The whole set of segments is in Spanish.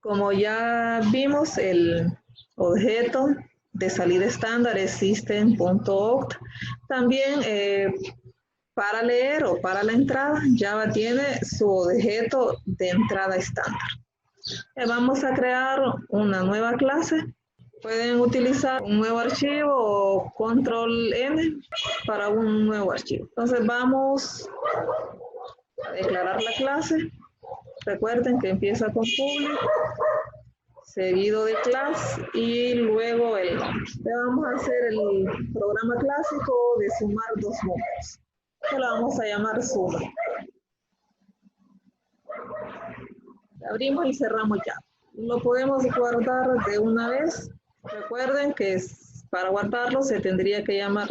Como ya vimos, el objeto de salida estándar es system.out. También para leer o para la entrada, Java tiene su objeto de entrada estándar. Vamos a crear una nueva clase. Pueden utilizar un nuevo archivo o control N para un nuevo archivo. Entonces vamos a declarar la clase. Recuerden que empieza con public, seguido de class y luego el nombre. Vamos a hacer el programa clásico de sumar dos números. Que lo vamos a llamar suma. Abrimos y cerramos ya. Lo podemos guardar de una vez. Recuerden que para guardarlo se tendría que llamar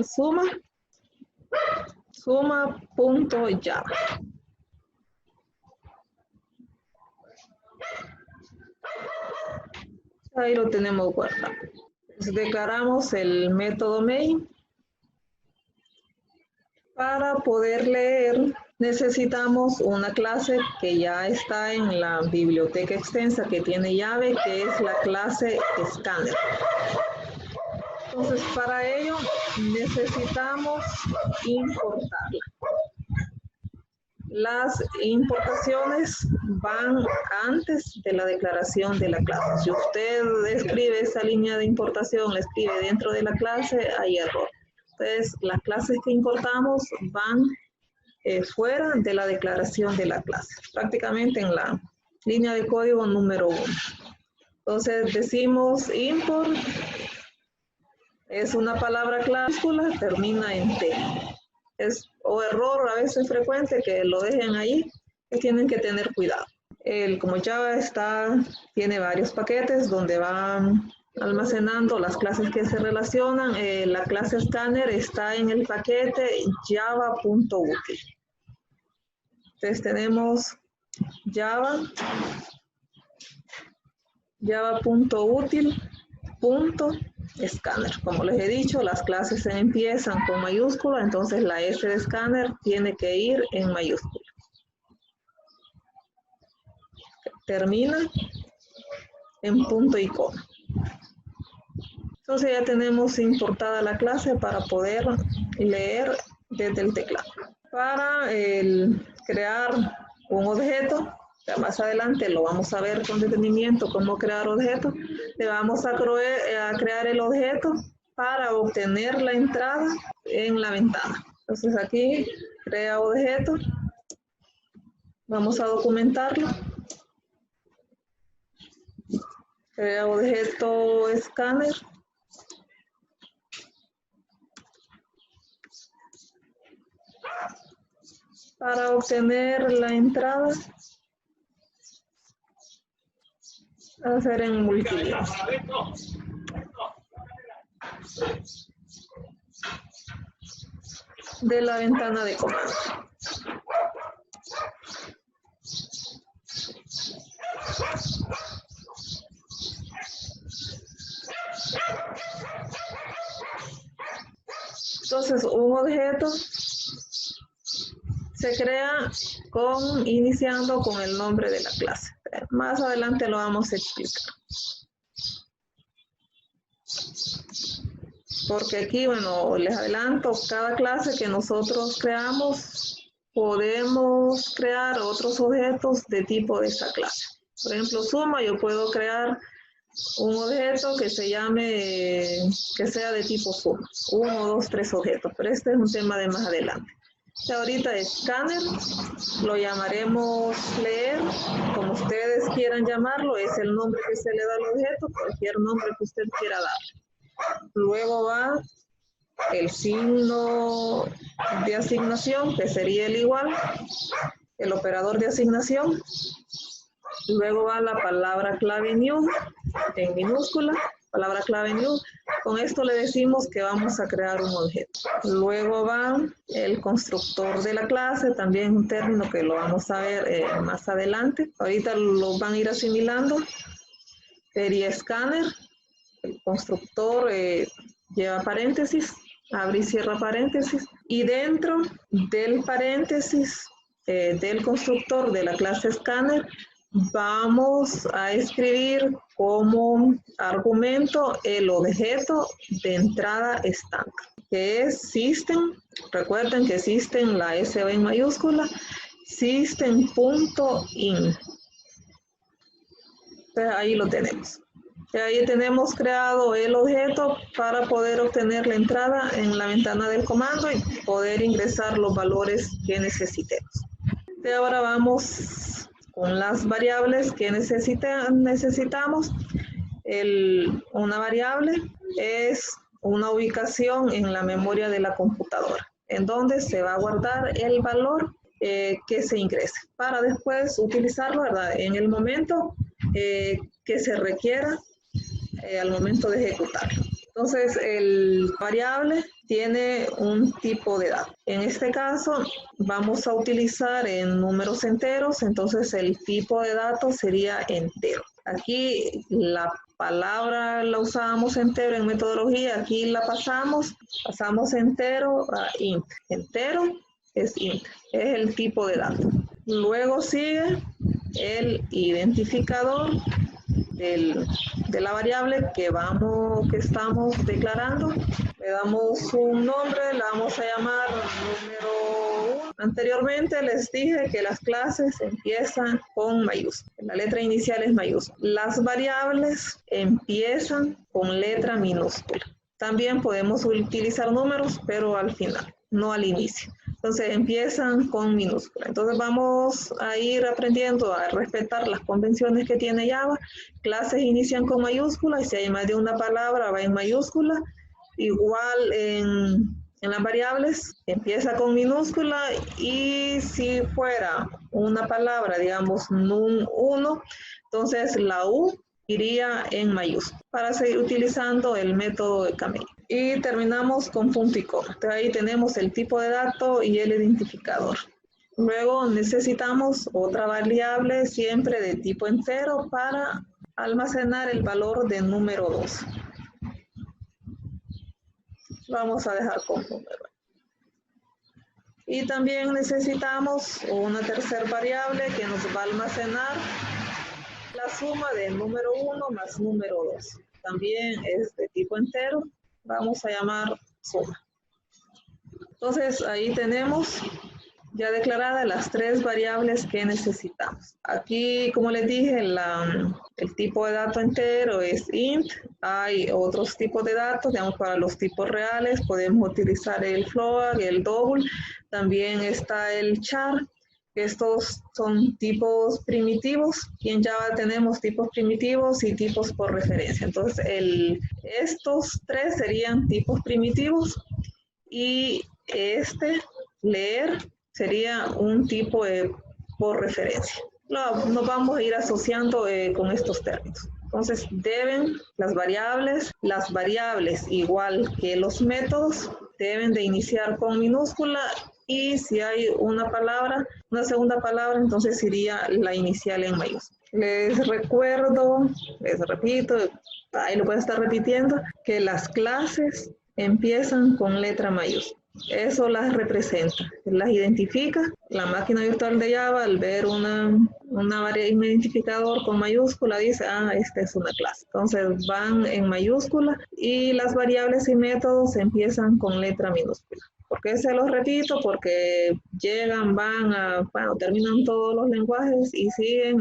suma.java. Ahí lo tenemos guardado. Entonces, declaramos el método main. Para poder leer necesitamos una clase que ya está en la biblioteca extensa que tiene llave, que es la clase Scanner. Entonces, para ello necesitamos importarla. Las importaciones van antes de la declaración de la clase. Si usted escribe esa línea de importación, la escribe dentro de la clase, hay error. Entonces, las clases que importamos van fuera de la declaración de la clase, prácticamente en la línea de código número 1. Entonces, decimos import, es una palabra clásica, termina en T. O error a veces frecuente que lo dejen ahí, que tienen que tener cuidado. Como Java tiene varios paquetes donde van almacenando las clases que se relacionan, la clase Scanner está en el paquete java.util. Entonces tenemos java.util.scanner. Como les he dicho, las clases se empiezan con mayúscula, entonces la S de Scanner tiene que ir en mayúscula. Termina en punto y coma. Entonces ya tenemos importada la clase para poder leer desde el teclado. Para crear un objeto, ya más adelante lo vamos a ver con detenimiento cómo crear objetos, le vamos a crear el objeto para obtener la entrada en la ventana. Entonces aquí crea objeto, vamos a documentarlo. Crea objeto Scanner. Para obtener la entrada, va a ser en multilínea. De la ventana de comando. Entonces, un objeto se crea iniciando con el nombre de la clase. Más adelante lo vamos a explicar. Porque aquí, bueno, les adelanto, cada clase que nosotros creamos, podemos crear otros objetos de tipo de esa clase. Por ejemplo, suma, yo puedo crear un objeto que se llame, que sea de tipo suma. 1, 2, 3 objetos, pero este es un tema de más adelante. Ahorita Scanner, lo llamaremos leer, como ustedes quieran llamarlo, es el nombre que se le da al objeto, cualquier nombre que usted quiera darle. Luego va el signo de asignación, que sería el igual, el operador de asignación. Luego va la palabra clave new, en minúscula, palabra clave new. Con esto le decimos que vamos a crear un objeto. Luego va el constructor de la clase, también un término que lo vamos a ver más adelante. Ahorita lo van a ir asimilando. Sería Scanner. El constructor lleva paréntesis, abre y cierra paréntesis. Y dentro del paréntesis del constructor de la clase Scanner vamos a escribir como argumento el objeto de entrada estándar, que es system. Recuerden que system, la S va en mayúscula, system.in. Ahí lo tenemos. Ahí tenemos creado el objeto para poder obtener la entrada en la ventana del comando y poder ingresar los valores que necesitemos. Y ahora vamos con las variables que necesitamos. Una variable es una ubicación en la memoria de la computadora, en donde se va a guardar el valor que se ingrese, para después utilizarlo, ¿verdad?, en el momento que se requiera al momento de ejecutarlo. Entonces, el variable tiene un tipo de dato. En este caso, vamos a utilizar en números enteros, entonces el tipo de dato sería entero. Aquí la palabra la usábamos entero en metodología, aquí la pasamos entero a int. Entero es int, es el tipo de dato. Luego sigue el identificador de la variable que estamos declarando. Le damos un nombre, la vamos a llamar número 1. Anteriormente les dije que las clases empiezan con mayúscula. La letra inicial es mayúscula. Las variables empiezan con letra minúscula. También podemos utilizar números, pero al final, no al inicio. Entonces empiezan con minúscula. Entonces vamos a ir aprendiendo a respetar las convenciones que tiene Java. Clases inician con mayúscula y si hay más de una palabra va en mayúscula. Igual en las variables empieza con minúscula y si fuera una palabra, digamos num1, entonces la U iría en mayúscula para seguir utilizando el método de camello. Y terminamos con punto y coma. Entonces ahí tenemos el tipo de dato y el identificador. Luego necesitamos otra variable siempre de tipo entero para almacenar el valor de número 2. Vamos a dejar con número. Y también necesitamos una tercera variable que nos va a almacenar la suma del número 1 más número 2. También es de tipo entero. Vamos a llamar suma. Entonces ahí tenemos ya declaradas las tres variables que necesitamos. Aquí, como les dije, el tipo de dato entero es int. Hay otros tipos de datos, digamos, para los tipos reales podemos utilizar el float, el double. También está el char. Estos son tipos primitivos y en Java tenemos tipos primitivos y tipos por referencia. Entonces, estos tres serían tipos primitivos y leer sería un tipo por referencia. Nos vamos a ir asociando con estos términos. Entonces, las variables igual que los métodos, deben de iniciar con minúscula y si hay una segunda palabra, entonces iría la inicial en mayúscula. Les repito, ahí lo puedo estar repitiendo, que las clases empiezan con letra mayúscula. Eso las representa, las identifica. La máquina virtual de Java, al ver un identificador con mayúscula, dice, esta es una clase. Entonces van en mayúscula y las variables y métodos empiezan con letra minúscula. ¿Por qué se los repito? Porque terminan todos los lenguajes y siguen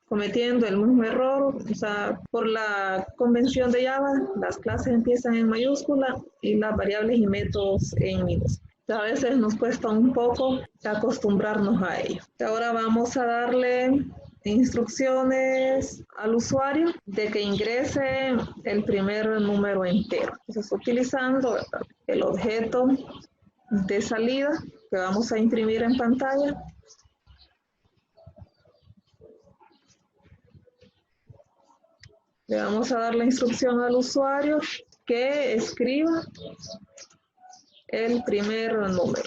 cometiendo el mismo error. O sea, por la convención de Java, las clases empiezan en mayúscula y las variables y métodos en minúscula. A veces nos cuesta un poco acostumbrarnos a ello. Ahora vamos a darle instrucciones al usuario de que ingrese el primer número entero. Entonces, utilizando el objeto de salida que vamos a imprimir en pantalla. Le vamos a dar la instrucción al usuario que escriba el primer número.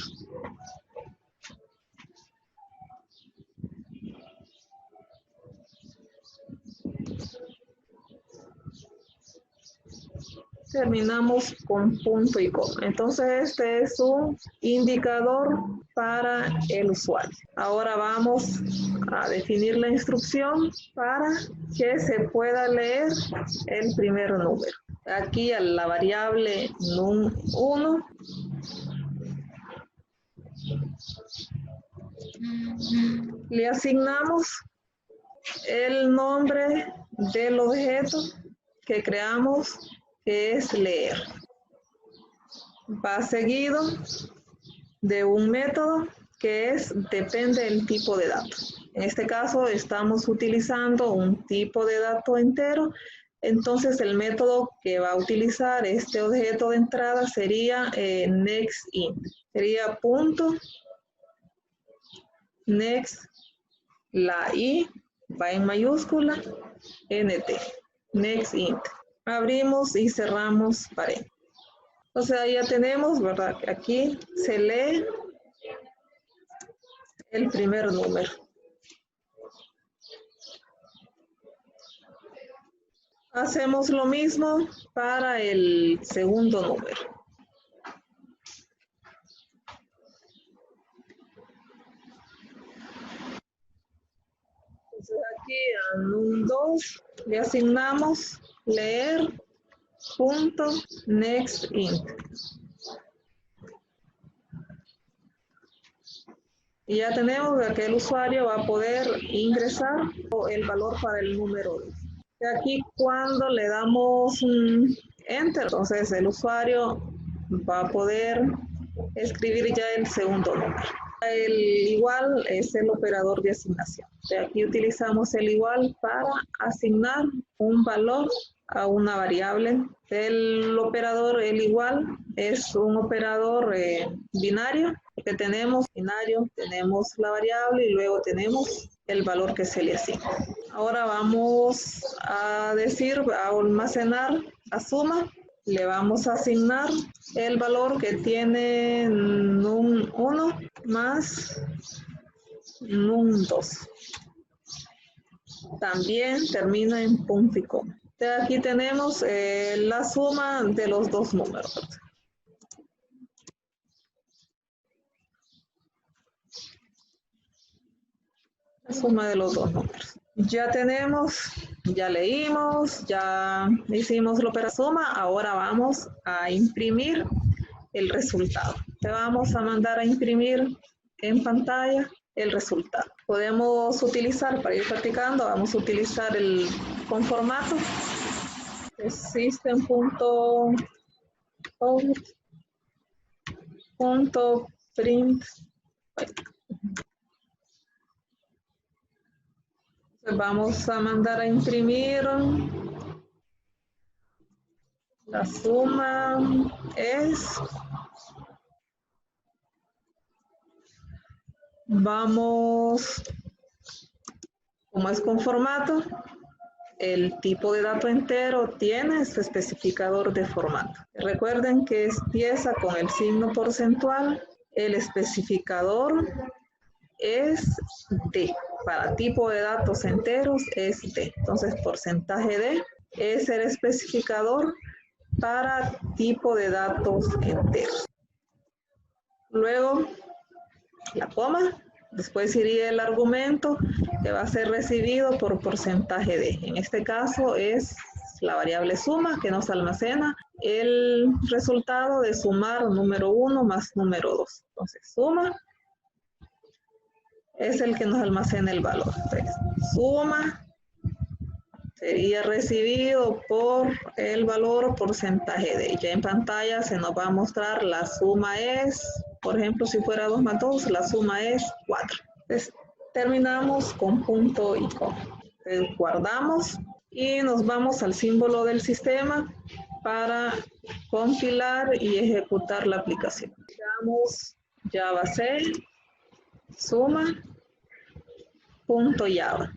Terminamos con punto y coma. Entonces este es un indicador para el usuario. Ahora vamos a definir la instrucción para que se pueda leer el primer número. Aquí a la variable num1 le asignamos el nombre del objeto que creamos, que es leer. Va seguido de un método que es depende del tipo de dato. En este caso estamos utilizando un tipo de dato entero, entonces el método que va a utilizar este objeto de entrada sería nextInt. Sería punto next, la I va en mayúscula, nt, nextInt. Abrimos y cerramos paréntesis. O sea, ya tenemos, ¿verdad? Aquí se lee el primer número. Hacemos lo mismo para el segundo número. Entonces aquí a num2 le asignamos leer punto nextInt. Y ya tenemos que el usuario va a poder ingresar el valor para el número 2. Y aquí cuando le damos un enter, entonces el usuario va a poder escribir ya el segundo número. El igual es el operador de asignación. Aquí utilizamos el igual para asignar un valor a una variable. El operador, el igual, es un operador binario, que tenemos binario, tenemos la variable y luego tenemos el valor que se le asigna. Ahora vamos a decir, a almacenar a suma, le vamos a asignar el valor que tiene num1 más num2. También termina en punto y coma. Aquí tenemos la suma de los dos números. La suma de los dos números. Ya tenemos, ya leímos, ya hicimos la operación suma, ahora vamos a imprimir el resultado. Te vamos a mandar a imprimir en pantalla el resultado. Podemos utilizar, para ir practicando, vamos a utilizar el con formato system.out.print. Vamos a mandar a imprimir la suma es, vamos, como es con formato, el tipo de dato entero tiene su especificador de formato. Recuerden que empieza con el signo porcentual, el especificador es D. Para tipo de datos enteros es D. Entonces, porcentaje D es el especificador para tipo de datos enteros. Luego, la coma. Después iría el argumento que va a ser recibido por porcentaje D. En este caso es la variable suma que nos almacena el resultado de sumar número 1 más número 2. Entonces, suma es el que nos almacena el valor. Entonces, suma sería recibido por el valor porcentaje D. Ya en pantalla se nos va a mostrar la suma es, por ejemplo, si fuera 2 más 2, la suma es 4. Entonces, terminamos con punto y coma. Entonces, guardamos y nos vamos al símbolo del sistema para compilar y ejecutar la aplicación. Digamos Java C, suma, punto Java.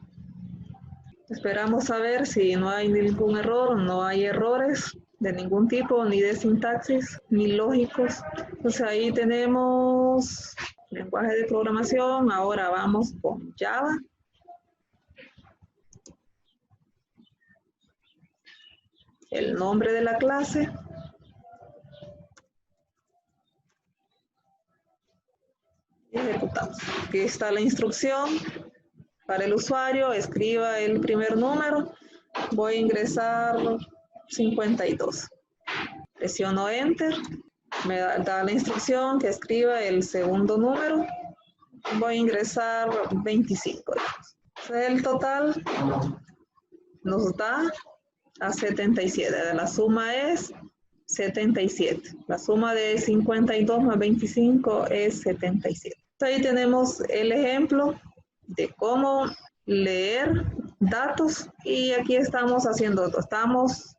Esperamos a ver si no hay ningún error, no hay errores de ningún tipo, ni de sintaxis, ni lógicos. Entonces ahí tenemos lenguaje de programación. Ahora vamos con Java. El nombre de la clase. Ejecutamos. Aquí está la instrucción. Para el usuario, escriba el primer número. Voy a ingresar 52. Presiono Enter. Me da la instrucción que escriba el segundo número. Voy a ingresar 25. El total nos da a 77. La suma es 77. La suma de 52 más 25 es 77. Ahí tenemos el ejemplo de cómo leer datos y aquí estamos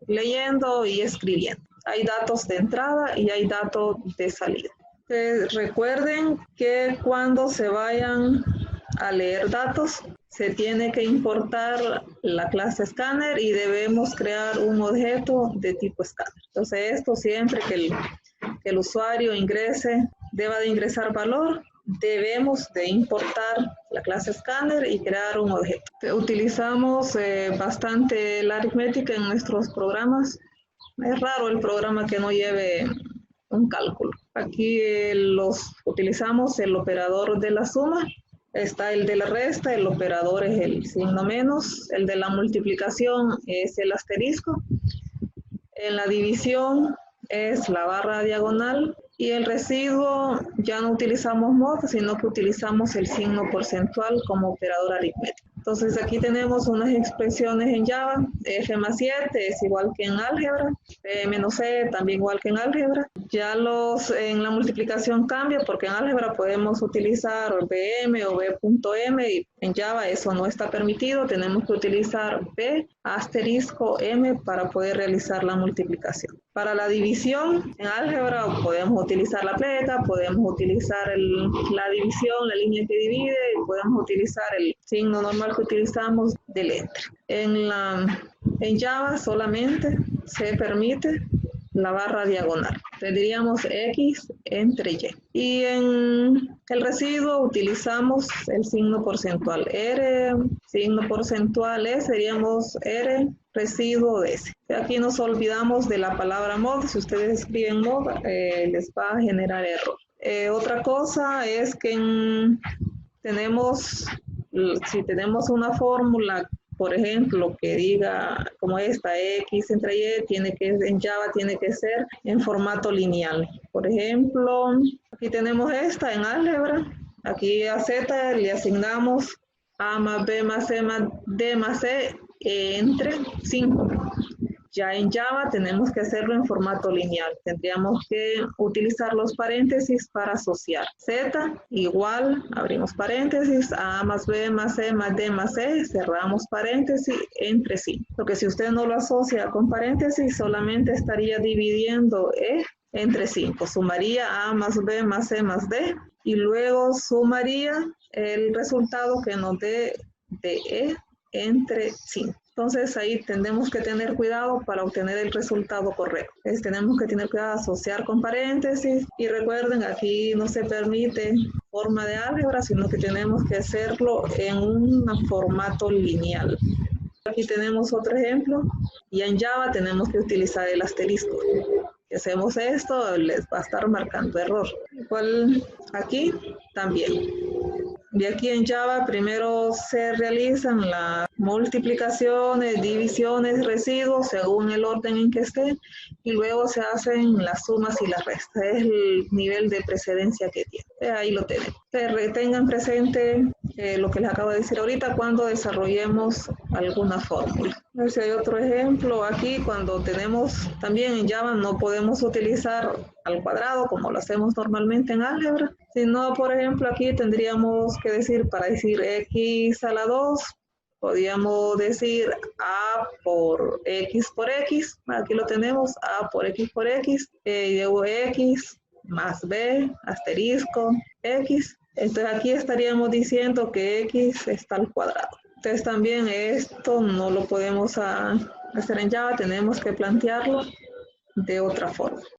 leyendo y escribiendo. Hay datos de entrada y hay datos de salida. Recuerden que cuando se vayan a leer datos, se tiene que importar la clase Scanner y debemos crear un objeto de tipo Scanner. Entonces, esto siempre que el usuario deba de ingresar valor, debemos de importar la clase Scanner y crear un objeto. Utilizamos bastante la aritmética en nuestros programas. Es raro el programa que no lleve un cálculo. Aquí utilizamos el operador de la suma. Está el de la resta, el operador es el signo menos, el de la multiplicación es el asterisco, en la división es la barra diagonal y el residuo ya no utilizamos mod, sino que utilizamos el signo porcentual como operador aritmético. Entonces aquí tenemos unas expresiones en Java, f más 7 es igual que en álgebra, p menos e también igual que en álgebra. Ya en la multiplicación cambia porque en álgebra podemos utilizar bm o b.m y en Java eso no está permitido, tenemos que utilizar b asterisco m para poder realizar la multiplicación. Para la división en álgebra podemos utilizar la pleca, podemos utilizar la división, la línea que divide, y podemos utilizar el signo normal que utilizamos del enter. En Java solamente se permite la barra diagonal. Tendríamos X entre Y. Y en el residuo utilizamos el signo porcentual. R, signo porcentual E, seríamos R, residuo de S. Aquí nos olvidamos de la palabra mod. Si ustedes escriben mod, les va a generar error. Otra cosa es que si tenemos una fórmula, por ejemplo, que diga como esta, X entre Y, en Java tiene que ser en formato lineal. Por ejemplo, aquí tenemos esta en álgebra. Aquí a Z le asignamos A más B más C más D más E entre 5. Ya en Java tenemos que hacerlo en formato lineal. Tendríamos que utilizar los paréntesis para asociar. Z igual, abrimos paréntesis, A más B más C más D más E, cerramos paréntesis entre sí. Porque si usted no lo asocia con paréntesis, solamente estaría dividiendo E entre 5. Sumaría A más B más C más D y luego sumaría el resultado que nos dé de E entre 5. Entonces ahí tenemos que tener cuidado para obtener el resultado correcto. Tenemos que tener cuidado de asociar con paréntesis y recuerden, aquí no se permite forma de álgebra, sino que tenemos que hacerlo en un formato lineal. Aquí tenemos otro ejemplo y en Java tenemos que utilizar el asterisco. Si hacemos esto, les va a estar marcando error. Igual aquí también. Y aquí en Java primero se realizan las multiplicaciones, divisiones, residuos según el orden en que esté y luego se hacen las sumas y las restas. Es el nivel de precedencia que tiene. Ahí lo tenemos. Tengan presente lo que les acabo de decir ahorita cuando desarrollemos alguna fórmula. A ver si hay otro ejemplo aquí. Cuando tenemos también en Java no podemos utilizar al cuadrado como lo hacemos normalmente en álgebra, sino por ejemplo aquí tendríamos que decir, para decir x a la 2, podríamos decir a por x, aquí lo tenemos, a por x, y luego x más b, asterisco, x. Entonces aquí estaríamos diciendo que x está al cuadrado. Entonces también esto no lo podemos hacer en Java, tenemos que plantearlo de otra forma.